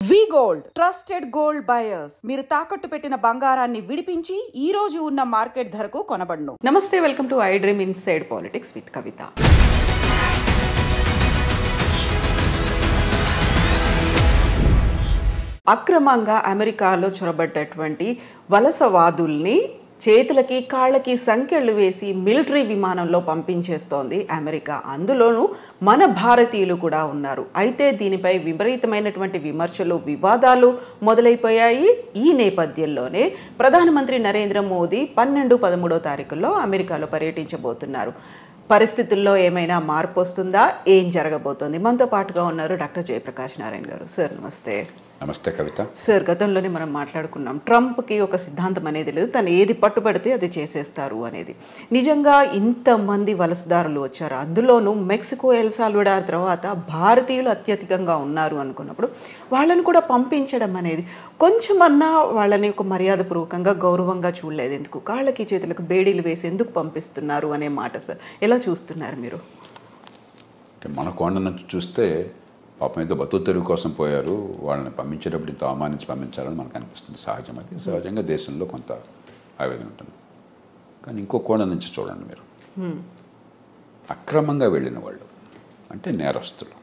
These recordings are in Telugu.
V-Gold trusted gold buyers. మీరు తాకట్టు పెట్టిన బంగారాన్ని విడిపించి ఈ రోజు ఉన్న మార్కెట్ ధరకు కొనబడును. నమస్తే, welcome to I dream inside politics with Kavitha. అక్రమంగా అమెరికాలో చొరబడ్డటువంటి వలసవాదుల్ని చేతులకి కాళ్ళకి సంకెళ్ళు వేసి మిలిటరీ విమానంలో పంపించేస్తోంది అమెరికా. అందులోనూ మన భారతీయులు కూడా ఉన్నారు. అయితే దీనిపై విపరీతమైనటువంటి విమర్శలు, వివాదాలు మొదలైపోయాయి. ఈ నేపథ్యంలోనే ప్రధానమంత్రి నరేంద్ర మోదీ 12-13 తారీఖుల్లో అమెరికాలో పర్యటించబోతున్నారు. పరిస్థితుల్లో ఏమైనా మార్పు వస్తుందా? ఏం జరగబోతోంది? మనతో పాటుగా ఉన్నారు డాక్టర్ జయప్రకాష్ నారాయణ గారు. సార్ నమస్తే. నమస్తే కవిత. సార్, గతంలోనే మనం మాట్లాడుకున్నాం, ట్రంప్కి ఒక సిద్ధాంతం అనేది లేదు, తను ఏది పట్టుబడితే అది చేసేస్తారు అనేది. నిజంగా ఇంతమంది వలసదారులు వచ్చారు, అందులోనూ మెక్సికో, ఎల్ సాల్వడార్ తర్వాత భారతీయులు అత్యధికంగా ఉన్నారు అనుకున్నప్పుడు వాళ్ళని కూడా పంపించడం అనేది కొంచెమన్నా వాళ్ళని ఒక మర్యాదపూర్వకంగా గౌరవంగా చూడలేదు. ఎందుకు కాళ్ళకి చేతులకు బేడీలు వేసి ఎందుకు పంపిస్తున్నారు అనే మాట సార్ ఎలా చూస్తున్నారు మీరు? మన కోణ నుంచి చూస్తే పాపం ఏదో బతుకు తెరువు కోసం పోయారు, వాళ్ళని పంపించేటప్పుడు ఇంత అవమానించి పంపించాలని మనకు అనిపిస్తుంది. సహజం, అది సహజంగా దేశంలో కొంత ఆవేదన ఉంటుంది. కానీ ఇంకో కోణం నుంచి చూడండి మీరు, అక్రమంగా వెళ్ళిన వాళ్ళు అంటే నేరస్తులు,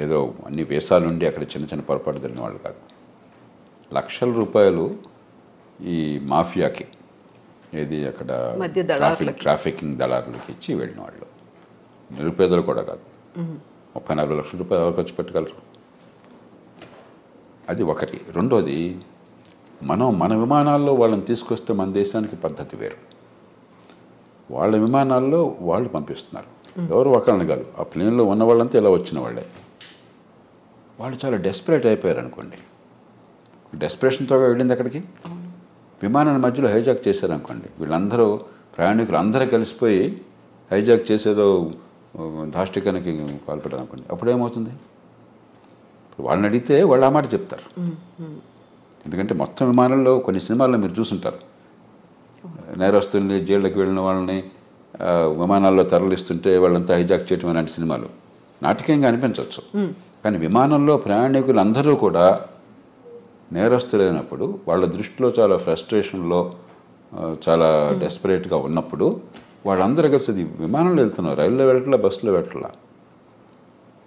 ఏదో అన్ని వేసాలుండి అక్కడ చిన్న చిన్న పొరపాటు జరిగిన వాళ్ళు కాదు. లక్షల రూపాయలు ఈ మాఫియాకి, ఏది అక్కడ ట్రాఫికింగ్ దళారులకి ఇచ్చి వెళ్ళిన వాళ్ళు. నిరుపేదలు కూడా కాదు. 30-40 లక్షల రూపాయలు ఎవరు ఖర్చు పెట్టగలరు? అది ఒకటి. రెండోది, మన విమానాల్లో వాళ్ళని తీసుకొస్తే మన దేశానికి పద్ధతి వేరు. వాళ్ళ విమానాల్లో వాళ్ళు పంపిస్తున్నారు, ఎవరు ఒకళ్ళని కాదు. ఆ ప్లేన్లో ఉన్న వాళ్ళంతా ఇలా వచ్చిన వాళ్ళే. వాళ్ళు చాలా డెస్పరేట్ అయిపోయారు అనుకోండి. డెస్పరేషన్తో వెళ్ళింది అక్కడికి. విమానాన్ని మధ్యలో హైజాక్ చేశారనుకోండి, వీళ్ళందరూ ప్రయాణికులు అందరూ కలిసిపోయి హైజాక్ చేసేదో దాష్టికానికి పాల్పడాలనుకోండి, అప్పుడు ఏమవుతుంది? వాళ్ళని అడిగితే వాళ్ళు ఆ మాట చెప్తారు. ఎందుకంటే మొత్తం విమానంలో కొన్ని సినిమాల్లో మీరు చూసుంటారు, నేరస్తుల్ని, జైళ్ళకి వెళ్ళిన వాళ్ళని విమానాల్లో తరలిస్తుంటే వాళ్ళంతా హైజాక్ చేయటం అలాంటి సినిమాలు నాటకీయంగా అనిపించవచ్చు. కానీ విమానంలో ప్రయాణికులు అందరూ కూడా నేరస్తులైనప్పుడు, వాళ్ళ దృష్టిలో చాలా ఫ్రస్ట్రేషన్లో, చాలా డెస్పరేట్గా ఉన్నప్పుడు వాళ్ళందరూ కలిసి విమానంలో వెళ్తున్నారు, రైల్లో వెళ్ళట్లా, బస్సులో వెళ్ళట్లా.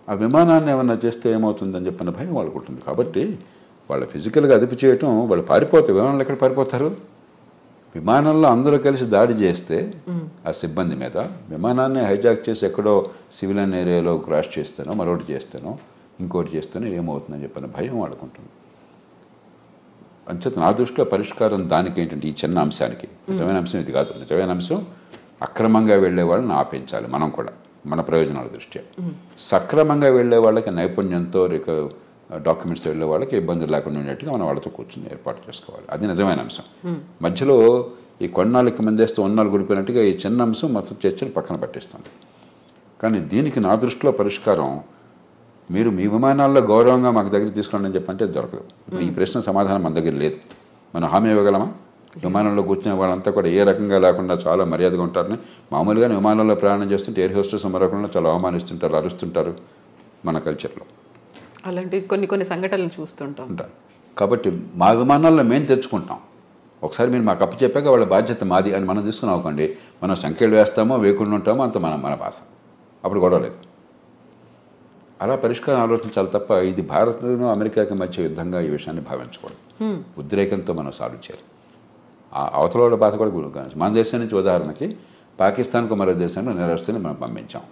ఆ విమానాన్ని ఏమన్నా చేస్తే ఏమవుతుందని చెప్పిన భయం వాళ్ళకు ఉంటుంది. కాబట్టి వాళ్ళు ఫిజికల్గా అదుపు చేయటం, వాళ్ళు పారిపోతారు. విమానంలో ఎక్కడ పారిపోతారు? విమానంలో అందరూ కలిసి దాడి చేస్తే ఆ సిబ్బంది మీద, విమానాన్ని హైజాక్ చేసి ఎక్కడో సివిలియన్ ఏరియాలో క్రాష్ చేస్తానో, మరొకటి చేస్తానో, ఇంకోటి చేస్తానో ఏమవుతుందని చెప్పిన భయం వాళ్ళకుంటుంది. అంచేత నా దృష్టిలో పరిష్కారం దానికి ఏంటంటే, ఈ చిన్న అంశానికి, నిజమైన అంశం ఇది కాదు. నిజమైన అంశం అక్రమంగా వెళ్ళే వాళ్ళని ఆపించాలి. మనం కూడా మన ప్రయోజనాల దృష్ట్యా. సక్రమంగా వెళ్ళే వాళ్ళకి నైపుణ్యంతో డాక్యుమెంట్స్ వెళ్ళే వాళ్ళకి ఇబ్బందులు లేకుండా ఉండేట్టుగా మనం వాళ్ళతో కూర్చొని ఏర్పాటు చేసుకోవాలి. అది నిజమైన అంశం. మధ్యలో ఈ కొన్నాళ్ళకి మందేస్తే ఉన్నాళ్ళు గుడిపోయినట్టుగా ఈ చిన్న అంశం మొత్తం చర్చలు పక్కన పట్టిస్తుంది. కానీ దీనికి నా దృష్టిలో పరిష్కారం, మీరు మీ విమానాల్లో గౌరవంగా మాకు దగ్గర తీసుకోండి అని చెప్పంటే దొరకదు. ఈ ప్రశ్న సమాధానం మన దగ్గర లేదు. మనం హామీ ఇవ్వగలమా? విమానంలో కూర్చునే వాళ్ళంతా కూడా ఏ రకంగా లేకుండా చాలా మర్యాదగా ఉంటారని. మామూలుగానే విమానంలో ప్రయాణం చేస్తుంటే ఎయిర్ హోస్టెస్ మరొకళ్ళు చాలా అవమానిస్తుంటారు, అరుస్తుంటారు మన కల్చర్లో. అలాంటి కొన్ని సంఘటనలు చూస్తుంటాం. కాబట్టి మా విమానాల్లో మేము తెచ్చుకుంటాం. ఒకసారి మీరు మాకు అప్పు చెప్పాక వాళ్ళ బాధ్యత మాది అని మనం తీసుకుని అవ్వకండి. మనం సంఖ్యలు వేస్తామో వేయకుండా ఉంటామో అంత మన బాధ. అప్పుడు గొడవ లేదు. అలా పరిష్కారం ఆలోచించాలి తప్ప ఇది భారత్ను అమెరికాకి మధ్య యుద్ధంగా ఈ విషయాన్ని భావించకూడదు. ఉద్రేకంతో మనం సాల్వ్ చేయాలి. అవతల వాళ్ళ బాధ కూడా గురించి. మన దేశం నుంచి ఉదాహరణకి పాకిస్తాన్కు మరో దేశాన్ని నేరస్తుని మనం పంపించాం.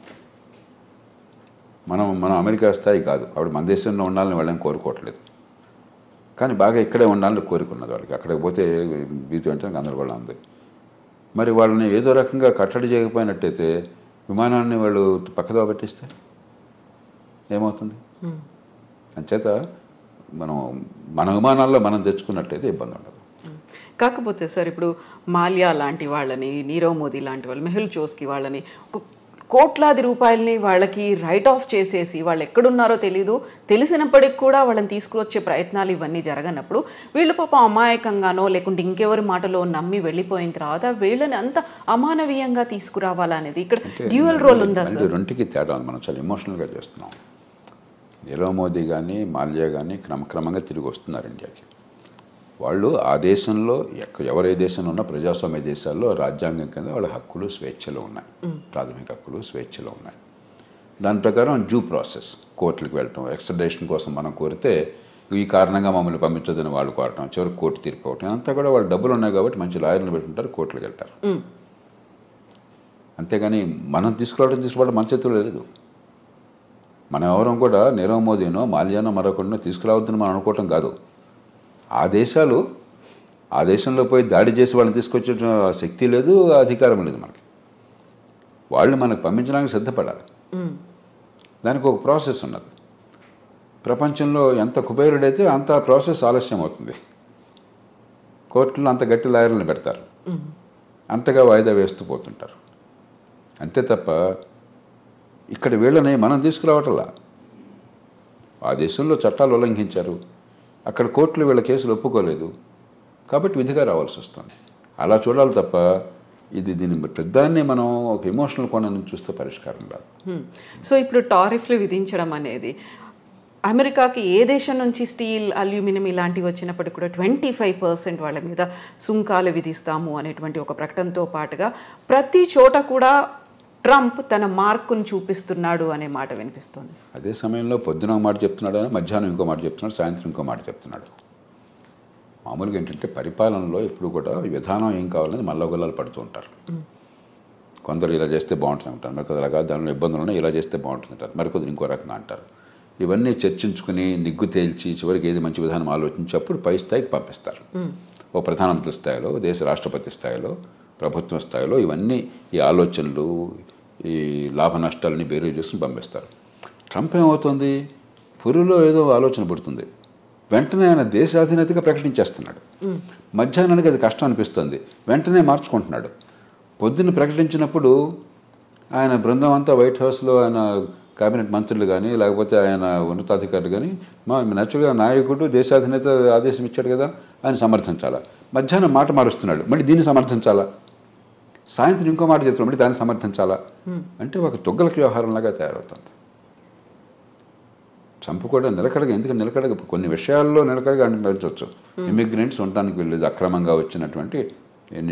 మనం అమెరికా స్థాయి కాదు. అప్పుడు మన దేశంలో ఉండాలని వాళ్ళని కోరుకోవట్లేదు. కానీ బాగా ఇక్కడే ఉండాలని కోరుకున్నది వాళ్ళకి. అక్కడికి పోతే భీతి అంటే గందరగోళం ఉంది. మరి వాళ్ళని ఏదో రకంగా కట్టడి చేయకపోయినట్టయితే, విమానాన్ని వాళ్ళు పక్కదో పెట్టిస్తే ఏమవుతుంది? అంచేత మన విమానాల్లో మనం తెచ్చుకున్నట్టయితే ఇబ్బంది ఉండదు. కాకపోతే సార్, ఇప్పుడు మాల్యా లాంటి వాళ్ళని, నీరవ్ మోదీ లాంటి వాళ్ళు, మెహుల్ చోస్కి వాళ్ళని కోట్లాది రూపాయలని వాళ్ళకి రైట్ ఆఫ్ చేసేసి వాళ్ళు ఎక్కడున్నారో తెలీదు, తెలిసినప్పటికి కూడా వాళ్ళని తీసుకువచ్చే ప్రయత్నాలు ఇవన్నీ జరగనప్పుడు వీళ్ళు పాపం అమాయకంగానో లేకుంటే ఇంకెవరి మాటలో నమ్మి వెళ్ళిపోయిన తర్వాత వీళ్ళని అంత అమానవీయంగా తీసుకురావాలనేది ఇక్కడ డ్యూయల్ రోల్ ఉందా సార్? రెండుకి తేడా ఉంది. మనం చాలా ఎమోషనల్గా చేస్తున్నాం. నీరవ్ మోదీ కానీ మాల్యా కానీ క్రమక్రమంగా తిరిగి వస్తున్నారు ఇండియాకి. వాళ్ళు ఆ దేశంలో ఎవరే దేశంలో ఉన్నా ప్రజాస్వామ్య దేశాల్లో రాజ్యాంగం కింద వాళ్ళ హక్కులు స్వేచ్ఛలు ఉన్నాయి, ప్రాథమిక హక్కులు స్వేచ్ఛలు ఉన్నాయి. దాని ప్రకారం డ్యూ ప్రాసెస్, కోర్టులకు వెళ్ళటం, ఎక్స్ట్రడిషన్ కోసం మనం కోరితే ఈ కారణంగా మమ్మల్ని పంపించదని వాళ్ళు కోరటం, చివరికి కోర్టు తీర్పు అవటం, అంతా కూడా వాళ్ళు డబ్బులు ఉన్నాయి కాబట్టి మంచి లాయర్లు పెట్టుకుంటారు, కోర్టులకు వెళ్తారు. అంతేగాని మనం తీసుకోవడం మన చేతుల్లో లేదు. మనం ఎవరం కూడా నీరవ్ మోదీనో మాల్యానో మరొకరినో తీసుకురావద్దని మనం అనుకోవటం కాదు. ఆ దేశంలో పోయి దాడి చేసి వాళ్ళని తీసుకొచ్చే శక్తి లేదు, అధికారం లేదు మనకి. వాళ్ళు మనకు పంపించడానికి సిద్ధపడాలి. దానికి ఒక ప్రాసెస్ ఉన్నది. ప్రపంచంలో ఎంత కుబేరుడైతే అంత ప్రాసెస్ ఆలస్యం అవుతుంది. కోర్టులో అంత గట్టి లాయర్లను పెడతారు, అంతగా వాయిదా వేస్తూ పోతుంటారు. అంతే తప్ప ఇక్కడ వీళ్ళని మనం తీసుకురావటంలా. ఆ దేశంలో చట్టాలు ఉల్లంఘించారు, అక్కడ కోర్టులు వీళ్ళ కేసులు ఒప్పుకోలేదు కాబట్టి విధిగా రావాల్సి వస్తుంది. అలా చూడాలి తప్ప దీని పెద్దాన్ని మనం ఒక ఎమోషనల్ కోణం నుంచి చూస్తే పరిష్కారం రాదు. సో ఇప్పుడు టారిఫ్లు విధించడం అనేది అమెరికాకి ఏ దేశం నుంచి స్టీల్, అల్యూమినియం ఇలాంటివి వచ్చినప్పటికీ కూడా 25% వాళ్ళ మీద సుంకాలు విధిస్తాము అనేటువంటి ఒక ప్రకటనతో పాటుగా ప్రతి చోట కూడా ట్రంప్ తన మార్కును చూపిస్తున్నాడు అనే మాట వినిపిస్తుంది. అదే సమయంలో పొద్దున మాట చెప్తున్నాడు, మధ్యాహ్నం ఇంకో మాట చెప్తున్నాడు, సాయంత్రం ఇంకో మాట చెప్తున్నాడు. మామూలుగా ఏంటంటే పరిపాలనలో ఎప్పుడు కూడా విధానం ఏం కావాలని మల్లగొల్లాలు పడుతూ ఉంటారు. కొందరు ఇలా చేస్తే బాగుంటుంది అంటారు, మరికొందరు అలాగా దానిలో ఇబ్బందులు ఉన్నాయి, ఇలా చేస్తే బాగుంటుంది అంటారు, మరికొందరు ఇంకో రకంగా అంటారు. ఇవన్నీ చర్చించుకుని నిగ్గు తేల్చి చివరికి ఏది మంచి విధానం ఆలోచించి అప్పుడు పై స్థాయికి పంపిస్తారు. ఓ ప్రధానమంత్రి స్థాయిలో, దేశ రాష్ట్రపతి స్థాయిలో, ప్రభుత్వం స్థాయిలో ఇవన్నీ ఈ ఆలోచనలు, ఈ లాభ నష్టాలని బేరీ చేసుకుని పంపిస్తారు. ట్రంప్ ఏమవుతుంది, పురిలో ఏదో ఆలోచన పుడుతుంది, వెంటనే ఆయన దేశాధినేతగా ప్రకటించేస్తున్నాడు. మధ్యాహ్నానికి అది కష్టం అనిపిస్తుంది, వెంటనే మార్చుకుంటున్నాడు. పొద్దున్న ప్రకటించినప్పుడు ఆయన బృందం అంతా వైట్ హౌస్లో ఆయన కేబినెట్ మంత్రులు కానీ లేకపోతే ఆయన ఉన్నతాధికారులు కానీ నేచురల్గా నాయకుడు దేశాధినేత ఆదేశం ఇచ్చాడు కదా ఆయన సమర్థించాలా. మధ్యాహ్నం మాట మారుస్తున్నాడు, మళ్ళీ దీన్ని సమర్థించాలా. సాయంత్రం ఇంకో మాట చెప్తున్నాడు, మళ్ళీ దాన్ని సమర్థించాలా. అంటే ఒక తొగ్గలకి వ్యవహారంలాగా తయారవుతుంది. ట్రంప్ కూడా నిలకడగా, ఎందుకంటే నిలకడగా కొన్ని విషయాల్లో నిలకడగా అనిపించవచ్చు. ఇమిగ్రెంట్స్ ఉండటానికి వెళ్ళలేదు, అక్రమంగా వచ్చినటువంటి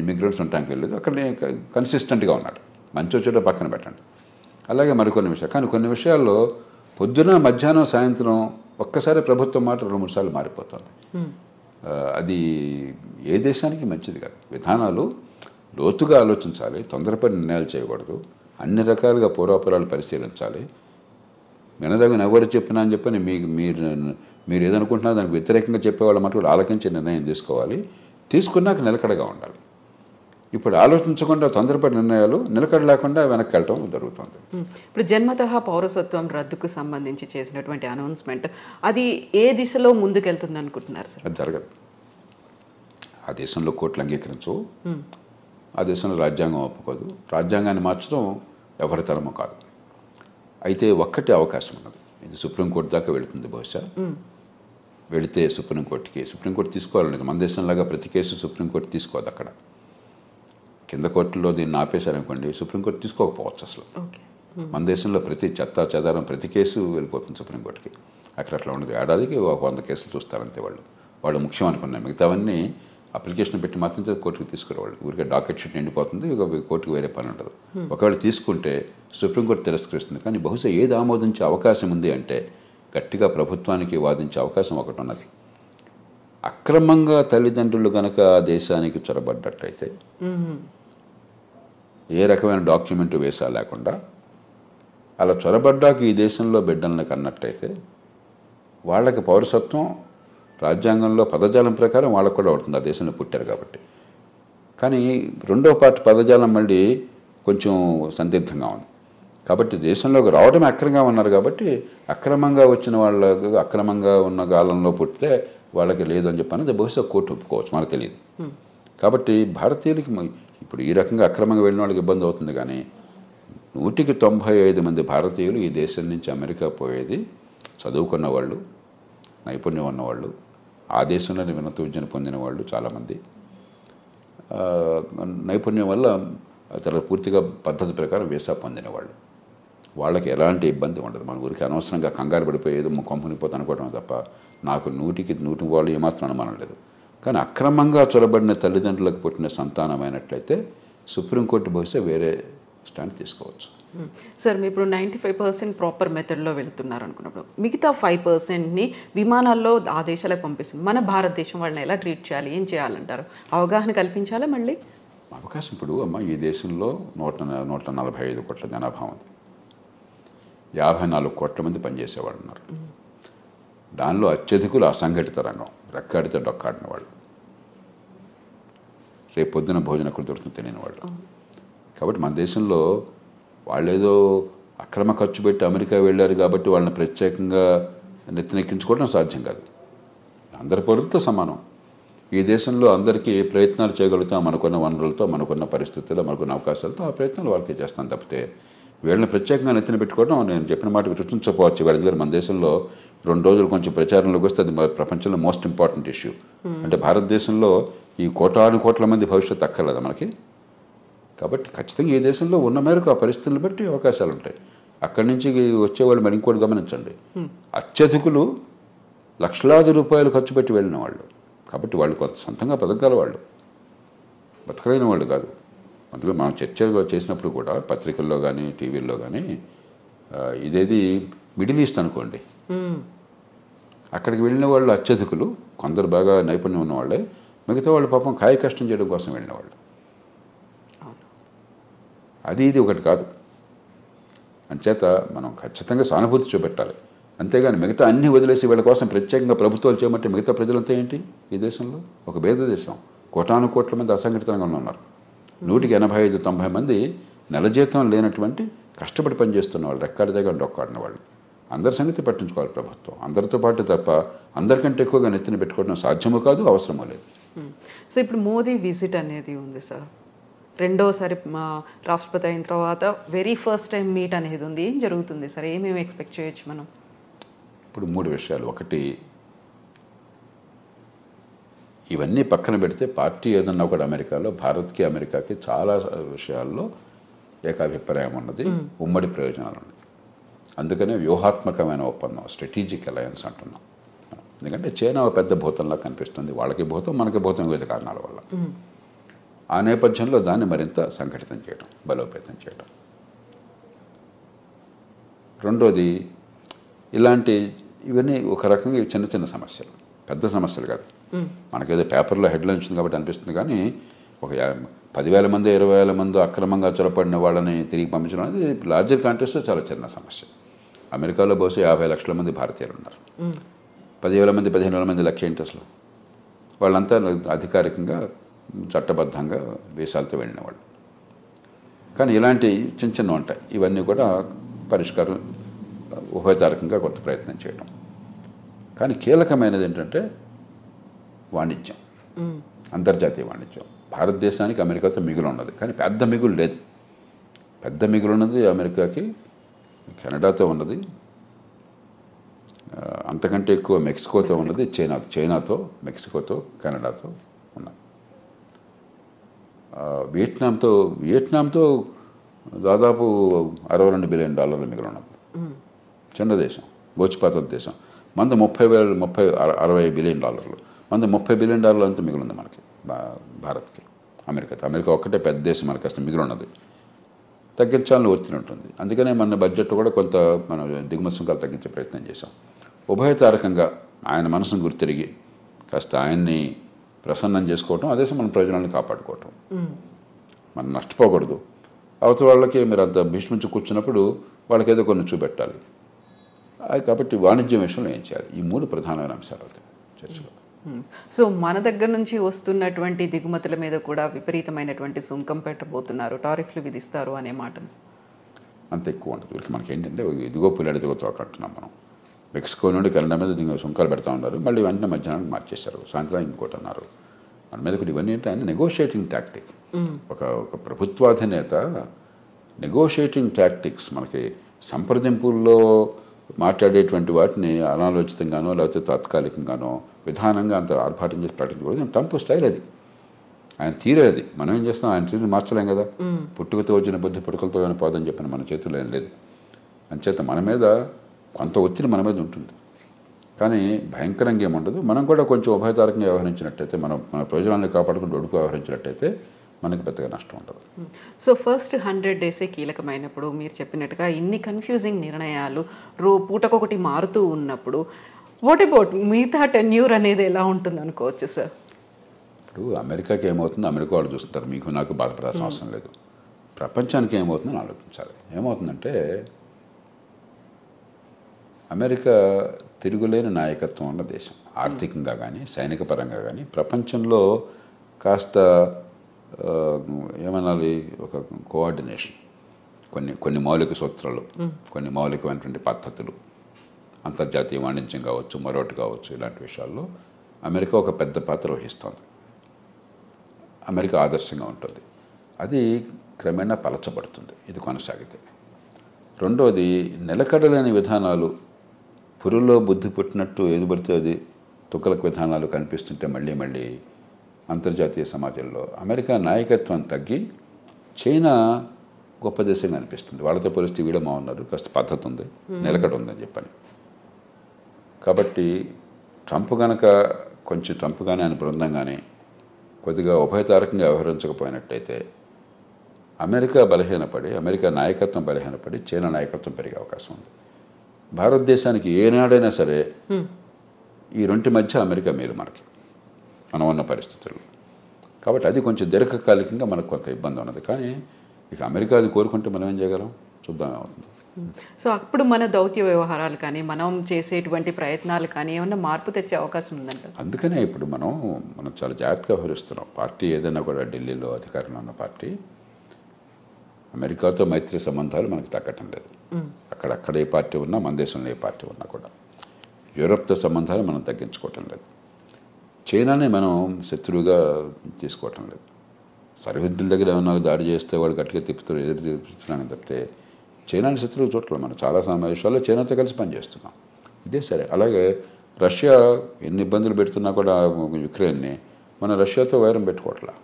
ఇమిగ్రెంట్స్ ఉండటానికి వెళ్ళలేదు, అక్కడ కన్సిస్టెంట్గా ఉన్నాడు. మంచి వచ్చేటో పక్కన పెట్టండి. అలాగే మరికొన్ని విషయాలు, కానీ కొన్ని విషయాల్లో పొద్దున మధ్యాహ్నం సాయంత్రం ఒక్కసారి ప్రభుత్వం మాట 2-3 సార్లు మారిపోతుంది. అది ఏ దేశానికి మంచిది కాదు. విధానాలు లోతుగా ఆలోచించాలి, తొందరపడి నిర్ణయాలు చేయకూడదు, అన్ని రకాలుగా పూర్వాపరాలు పరిశీలించాలి. వినదగిన ఎవరు చెప్పినా అని చెప్పని మీరు ఏదనుకుంటున్నా దానికి వ్యతిరేకంగా చెప్పేవాళ్ళ మటుకు ఆలోచించే నిర్ణయం తీసుకోవాలి. తీసుకున్నాక నిలకడగా ఉండాలి. ఇప్పుడు ఆలోచించకుండా తొందరపడి నిర్ణయాలు, నిలకడ లేకుండా వెనక్కి వెళ్ళటం జరుగుతుంది. ఇప్పుడు జన్మతః పౌరసత్వం రద్దుకు సంబంధించి చేసినటువంటి అనౌన్స్మెంట్ అది ఏ దిశలో ముందుకెళ్తుంది అనుకుంటున్నారు సార్? అది జరగదు. ఆ దేశంలో కోర్టులు అంగీకరించవు, ఆ దేశంలో రాజ్యాంగం ఒప్పుకోదు, రాజ్యాంగాన్ని మార్చడం ఎవరి తరమో కాదు. అయితే ఒక్కటి అవకాశం ఉన్నది, ఇది సుప్రీంకోర్టు దాకా వెళుతుంది. బహుశా వెళితే సుప్రీంకోర్టు తీసుకోవాలనేది. మన దేశంలాగా ప్రతి కేసు సుప్రీంకోర్టు తీసుకోదు. అక్కడ కింద కోర్టులో దీన్ని ఆపేశారనుకోండి, సుప్రీంకోర్టు తీసుకోకపోవచ్చు అసలు. మన దేశంలో ప్రతి చెత్త చెదారం ప్రతి కేసు వెళ్ళిపోతుంది సుప్రీంకోర్టుకి. అక్కడ అట్లా ఉండదు. ఏడాదికి 100 కేసులు చూస్తారంతే. వాళ్ళు ముఖ్యం అనుకున్నాయి, మిగతావన్నీ అప్లికేషన్ పెట్టి మాత్రం కోర్టుకు తీసుకురావాలి. ఊరికే డాకెట్ షీట్ నిండిపోతుంది, ఇక కోర్టుకు వేరే పని ఉండదు. ఒకవేళ తీసుకుంటే సుప్రీంకోర్టు తిరస్కరిస్తుంది. కానీ బహుశా ఏది ఆమోదించే అవకాశం ఉంది అంటే గట్టిగా ప్రభుత్వానికి వాదించే అవకాశం ఒకటి ఉన్నది. అక్రమంగా తల్లిదండ్రులు కనుక ఆ దేశానికి చొరబడ్డట్టయితే, ఏ రకమైన డాక్యుమెంట్ వేసా లేకుండా అలా చొరబడ్డాక ఈ దేశంలో బిడ్డలను కన్నట్టయితే వాళ్ళకి పౌరసత్వం రాజ్యాంగంలో పదజాలం ప్రకారం వాళ్ళకు కూడా ఉంటుంది, ఆ దేశంలో పుట్టారు కాబట్టి. కానీ రెండో పార్ట్ పదజాలం మళ్ళీ కొంచెం సందిగ్ధంగా ఉంది. కాబట్టి దేశంలోకి రావడమే అక్రమంగా ఉన్నారు కాబట్టి అక్రమంగా వచ్చిన వాళ్ళకు, అక్రమంగా ఉన్న కాలంలో పుట్టితే వాళ్ళకి లేదు అని చెప్పాను బహుశా కోర్టు ఒప్పుకోవచ్చు, మనకు తెలియదు. కాబట్టి భారతీయులకి ఇప్పుడు ఈ రకంగా అక్రమంగా వెళ్ళిన వాళ్ళకి ఇబ్బంది అవుతుంది. కానీ 195 మంది భారతీయులు ఈ దేశం నుంచి అమెరికా పోయేది చదువుకున్న వాళ్ళు, నైపుణ్యం ఉన్నవాళ్ళు, ఆ దేశంలోనే ఉన్నత విద్యను పొందిన వాళ్ళు చాలామంది, నైపుణ్యం వల్ల చాలా పూర్తిగా పద్ధతి ప్రకారం వీసా పొందిన వాళ్ళు. వాళ్ళకి ఎలాంటి ఇబ్బంది ఉండదు. మన ఊరికి అనవసరంగా కంగారు పడిపోయేది కంపెనీ పోతే అనుకోవడం తప్ప నాకు 100కి వాళ్ళు ఏమాత్రం అనుమానం లేదు. కానీ అక్రమంగా చొరబడిన తల్లిదండ్రులకు పుట్టిన సంతానమైనట్లయితే సుప్రీంకోర్టు బహుశా వేరే స్టాండ్ తీసుకోవచ్చు. సార్ మీరు ఇప్పుడు 95% ప్రాపర్ మెథడ్లో వెళుతున్నారు అనుకున్నప్పుడు మిగతా 5%ని విమానాల్లో ఆ దేశాలకు పంపిస్తుంది. మన భారతదేశం వాళ్ళని ఎలా ట్రీట్ చేయాలి, ఏం చేయాలంటారు? అవగాహన కల్పించాలా? మళ్ళీ అవకాశం ఇప్పుడు ఈ దేశంలో 145 కోట్ల జనాభా ఉంది. 54 కోట్ల మంది పనిచేసేవాళ్ళు ఉన్నారు. దానిలో అత్యధికులు అసంఘటిత రంగం, రెక్కాడితే డొక్కాడిన వాళ్ళు, రేపు పొద్దున భోజనం ఎక్కడ దొరుకుతుందో తెలియని వాళ్ళు. కాబట్టి మన దేశంలో వాళ్ళేదో అక్రమ ఖర్చు పెట్టి అమెరికా వెళ్ళారు కాబట్టి వాళ్ళని ప్రత్యేకంగా నెత్తినెక్కించుకోవడం సాధ్యం కాదు. అందరి పౌరులతో సమానం. ఈ దేశంలో అందరికీ ఏ ప్రయత్నాలు చేయగలుగుతాం మనకున్న వనరులతో, మనకున్న పరిస్థితుల్లో, మనకున్న అవకాశాలతో ఆ ప్రయత్నాలు వాళ్ళకి చేస్తాం తప్పితే వీళ్ళని ప్రత్యేకంగా నెత్తిన పెట్టుకోవడం నేను చెప్పిన మాట గుర్తుంచకపోవచ్చు. ఎందుకంటే మన దేశంలో 2 రోజులు కొంచెం ప్రచారంలోకి వస్తే అది ప్రపంచంలో మోస్ట్ ఇంపార్టెంట్ ఇష్యూ. అంటే భారతదేశంలో ఈ కోట్ల మంది భవిష్యత్తు అక్కర్లేదా మనకి? కాబట్టి ఖచ్చితంగా ఈ దేశంలో ఉన్న మేరకు ఆ పరిస్థితులను బట్టి అవకాశాలు ఉంటాయి. అక్కడి నుంచి వచ్చేవాళ్ళు మరి ఇంకోటి గమనించండి, అత్యధికులు లక్షలాది రూపాయలు ఖర్చు పెట్టి వెళ్ళిన వాళ్ళు. కాబట్టి వాళ్ళు కొంత సొంతంగా బతకగల వాళ్ళు, బతకలేని వాళ్ళు కాదు. అందులో మనం చర్చ చేసినప్పుడు కూడా పత్రికల్లో కానీ టీవీల్లో కానీ ఇదేది మిడిల్ ఈస్ట్ అనుకోండి, అక్కడికి వెళ్ళిన వాళ్ళు అత్యధికులు, కొందరు బాగా నైపుణ్యం ఉన్నవాళ్ళే, మిగతా వాళ్ళు పాపం కాయ కష్టం చేయడం కోసం వెళ్ళిన వాళ్ళు. అది ఇది ఒకటి కాదు. అంచేత మనం ఖచ్చితంగా సానుభూతి చూపెట్టాలి. అంతేగాని మిగతా అన్ని వదిలేసి వీళ్ళ కోసం ప్రత్యేకంగా ప్రభుత్వాలు చేయమంటే మిగతా ప్రజలంతా ఏంటి? ఈ దేశంలో ఒక భేద దేశం, కోట్ల మంది అసంఘటితంగా ఉన్నారు. 185-90 మంది నెల జీతం లేనటువంటి కష్టపడి పనిచేస్తున్న వాళ్ళు, రెక్కాడి దగ్గర డొక్కాడిన వాళ్ళు. అందరి సంగతి పట్టించుకోవాలి ప్రభుత్వం. అందరితో పాటు తప్ప అందరికంటే ఎక్కువగా నెత్తిన పెట్టుకోవడం సాధ్యమూ కాదు, అవసరమూ లేదు. సో ఇప్పుడు మోదీ విజిట్ అనేది ఉంది సార్, రెండోసారి రాష్ట్రపతి అయిన తర్వాత వెరీ ఫస్ట్ టైం మీట్ అనేది ఉంది. ఏం జరుగుతుంది సార్? ఏమేమి ఎక్స్పెక్ట్ చేయొచ్చు మనం? ఇప్పుడు 3 విషయాలు. ఒకటి, ఇవన్నీ పక్కన పెడితే పార్టీ ఏదన్నా ఒకటి అమెరికాలో భారత్కి అమెరికాకి చాలా విషయాల్లో ఏకాభిప్రాయం ఉన్నది, ఉమ్మడి ప్రయోజనాలు ఉన్నాయి. అందుకనే వ్యూహాత్మకమైన ఒప్పందం, స్ట్రాటజిక్ అలయన్స్ అంటున్నాం. ఎందుకంటే చైనా ఒక పెద్ద భూతంలా కనిపిస్తుంది, వాళ్ళకి భూతం మనకి భూతం వివిధ కారణాల వల్ల. ఆ నేపథ్యంలో దాన్ని మరింత సంఘటితం చేయడం, బలోపేతం చేయడం. రెండోది, ఇవన్నీ ఒక రకంగా చిన్న చిన్న సమస్యలు, పెద్ద సమస్యలు కాదు. మనకేదో పేపర్లో హెడ్లైన్ వచ్చింది కాబట్టి అనిపిస్తుంది, కానీ ఒక 10,000 మంది 20,000 మంది అక్రమంగా చొరపడిన వాళ్ళని తిరిగి పంపించడం అనేది లార్జర్ కాంటెక్స్ట్లో చాలా చిన్న సమస్య. అమెరికాలో బహుశా 50 లక్షల మంది భారతీయులు ఉన్నారు. 10,000 మంది 15,000 మంది లెక్క ఏంటి అసలు? వాళ్ళంతా అధికారికంగా చట్టబద్ధంగా వీసాలతో వెళ్ళిన వాళ్ళు. కానీ ఇలాంటి చిన్న చిన్న ఉంటాయి. ఇవన్నీ కూడా పరిష్కారం ఉభయతారకంగా కొంత ప్రయత్నం చేయడం. కానీ కీలకమైనది ఏంటంటే వాణిజ్యం, అంతర్జాతీయ వాణిజ్యం. భారతదేశానికి అమెరికాతో మిగులు ఉన్నది, కానీ పెద్ద మిగులు లేదు. పెద్ద మిగులు ఉన్నది అమెరికాకి కెనడాతో ఉన్నది, అంతకంటే ఎక్కువ మెక్సికోతో ఉన్నది, చైనాతో, మెక్సికోతో, కెనడాతో ఉన్నది. వియట్నాంతో దాదాపు $62 బిలియన్ మిగులు ఉన్నది. చిన్న దేశం, గోచిపాత దేశం. మంది 60 బిలియన్ డాలర్లు, మంది $30 బిలియన్ అంతా మిగులుంది మనకి, భారత్కి. అమెరికా ఒక్కటే పెద్ద దేశం, మనకి అసలు మిగులు ఉన్నది. తగ్గించాలని ఒత్తిడి ఉంటుంది. అందుకనే మన బడ్జెట్ కూడా కొంత మనం దిగుమతి సుంకాలు తగ్గించే ప్రయత్నం చేశాం. ఉభయతారకంగా ఆయన మనసును గుర్తిరిగి కాస్త ఆయన్ని ప్రసన్నం చేసుకోవటం, అదే మన ప్రయోజనాలను కాపాడుకోవటం. మనం నష్టపోకూడదు. అవతల వాళ్ళకి మీరు అంత భీష్మించి కూర్చున్నప్పుడు వాళ్ళకి ఏదో కొన్ని చూపెట్టాలి. కాబట్టి వాణిజ్యం విషయంలో ఏం చేయాలి? ఈ 3 ప్రధానమైన అంశాలు అవుతాయి చర్చలో. సో మన దగ్గర నుంచి వస్తున్నటువంటి దిగుమతుల మీద కూడా విపరీతమైనటువంటి సుంకం పెట్టబోతున్నారు, టారిఫ్లు విధిస్తారు అనే మాట అంత ఎక్కువ ఉంటుంది. వీరికి మనకి ఏంటంటే ఇదిగో పుల్లాడి దిగుతో అంటున్నాం మనం. మెక్సికో నుండి కెనడా మీద సుంకాలు పెడతా ఉన్నారు, మళ్ళీ వెంటనే మధ్యాహ్నానికి మార్చేశారు, సాయంత్రం ఇంకోటి అన్నారు. మన మీద కూడా ఇవన్నీ ఏంటంటే నెగోషియేటింగ్ టాక్టిక్. ఒక ప్రభుత్వాధినేత నెగోషియేటింగ్ టాక్టిక్స్ మనకి సంప్రదింపుల్లో మాట్లాడేటువంటి వాటిని అనాలోచితంగానో లేకపోతే తాత్కాలికంగానో విధానంగా అంత ఆర్భాటం చేసి ప్రకటించకూడదు. ట్రంప్ స్టైల్ అది, ఆయన తీరే అది. మనం ఏం చేస్తాం, ఆయన తీరుని మార్చలేం కదా. పుట్టుకతో వచ్చిన బుద్ధి పుట్టుకలతో ఏమైనా పోదని చెప్పిన మన చేతుల్లో ఏం లేదు. అంచేత మన మీద కొంత ఒత్తిడి మన మీద ఉంటుంది, కానీ భయంకరంగా ఏముండదు. మనం కూడా కొంచెం ఉభయతారకంగా వ్యవహరించినట్టయితే, మన ప్రయోజనాన్ని కాపాడుకుంటూ ఒడుకు వ్యవహరించినట్టయితే మనకి పెద్దగా నష్టం ఉండదు. సో ఫస్ట్ 100 డేసే కీలకమైనప్పుడు మీరు చెప్పినట్టుగా ఇన్ని కన్ఫ్యూజింగ్ నిర్ణయాలు పూటకొకటి మారుతూ ఉన్నప్పుడు వాట్ అబౌట్ మిగతా టెన్యూర్ అనేది ఎలా ఉంటుంది అనుకోవచ్చు సార్? ఇప్పుడు అమెరికాకి ఏమవుతుందో అమెరికా వాళ్ళు చూస్తుంటారు, మీకు నాకు బాధపడాల్సిన అవసరం లేదు. ప్రపంచానికి ఏమవుతుందని ఆలోచించాలి. ఏమవుతుందంటే అమెరికా తిరుగులేని నాయకత్వం ఉన్న దేశం, ఆర్థికంగా కానీ సైనిక పరంగా కానీ ప్రపంచంలో కాస్త ఏమనాలి, ఒక కోఆర్డినేషన్, కొన్ని మౌలిక సూత్రాలు, కొన్ని మౌలికమైనటువంటి పద్ధతులు, అంతర్జాతీయ వాణిజ్యం కావచ్చు, మరొకటి కావచ్చు, ఇలాంటి విషయాల్లో అమెరికా ఒక పెద్ద పాత్ర వహిస్తోంది. అమెరికా ఆదర్శంగా ఉంటుంది. అది క్రమేణా పలచబడుతుంది ఇది కొనసాగితే. రెండవది, నిలకడలేని విధానాలు, పురుల్లో బుద్ధి పుట్టినట్టు ఏది పడితే అది తుక్కలకు విధానాలు కనిపిస్తుంటే మళ్ళీ మళ్ళీ అంతర్జాతీయ సమాజంలో అమెరికా నాయకత్వం తగ్గి చైనా గొప్ప దేశంగా అనిపిస్తుంది. వాళ్ళతో పోలిస్తే వీళ్ళు ఉన్నారు, కాస్త పద్ధతి ఉంది, నిలకడ ఉందని చెప్పని. కాబట్టి ట్రంప్ కానీ ఆయన బృందం కానీ కొద్దిగా ఉభయతారకంగా వ్యవహరించకపోయినట్టయితే అమెరికా బలహీనపడి, అమెరికా నాయకత్వం బలహీనపడి చైనా నాయకత్వం పెరిగే అవకాశం ఉంది. భారతదేశానికి ఏనాడైనా సరే ఈ రెంటి మధ్య అమెరికా మేలు మనకి మనం ఉన్న పరిస్థితుల్లో. కాబట్టి అది కొంచెం దీర్ఘకాలికంగా మనకు కొంత ఇబ్బంది ఉన్నది. కానీ ఇక అమెరికా అది కోరుకుంటే మనం ఏం చేయగలం, చూద్దాం ఏమవుతుంది. సో అప్పుడు మన దౌత్య వ్యవహారాలు కానీ మనం చేసేటువంటి ప్రయత్నాలు కానీ ఏమన్నా మార్పు తెచ్చే అవకాశం ఉందంట. అందుకనే ఇప్పుడు మనం చాలా జాగ్రత్తగా వ్యవహరిస్తున్నాం. పార్టీ ఏదైనా కూడా ఢిల్లీలో అధికారంలో ఉన్న పార్టీ అమెరికాతో మైత్రి సంబంధాలు మనకు తగ్గటం లేదు. అక్కడ ఏ పార్టీ ఉన్నా, మన దేశంలో ఏ పార్టీ ఉన్నా కూడా యూరప్తో సంబంధాలు మనం తగ్గించుకోవటం లేదు. చైనాని మనం శత్రువుగా తీసుకోవటం లేదు. సరిహద్దుల దగ్గర ఏమన్నా దాడి చేస్తే వాడు గట్టిగా ఎదురు తిప్పుతున్నాను తప్పితే చైనాని శత్రువు చూడలేదు. మనం చాలా సమావేశాల్లో చైనాతో కలిసి పనిచేస్తున్నాం. ఇదే సరే. అలాగే రష్యా ఎన్ని ఇబ్బందులు పెడుతున్నా కూడా యుక్రెయిన్ని మన రష్యాతో వైరం పెట్టుకోవట్లా,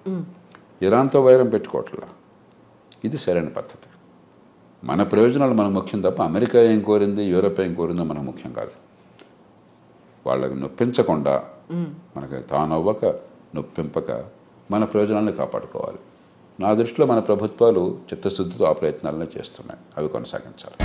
ఇరాన్తో వైరం పెట్టుకోవట్లా. ఇది సరైన పద్ధతి. మన ప్రయోజనాలు మనకు ముఖ్యం తప్ప అమెరికా ఏం కోరింది, యూరోప్ ఏం కోరిందో మనకు ముఖ్యం కాదు. వాళ్ళకి నొప్పించకుండా, మనకి తానవ్వక నొప్పింపక మన ప్రయోజనాలను కాపాడుకోవాలి. నా దృష్టిలో మన ప్రభుత్వాలు చిత్తశుద్ధితో ఆ ప్రయత్నాలనే చేస్తున్నాయి. అవి కొనసాగించాలి.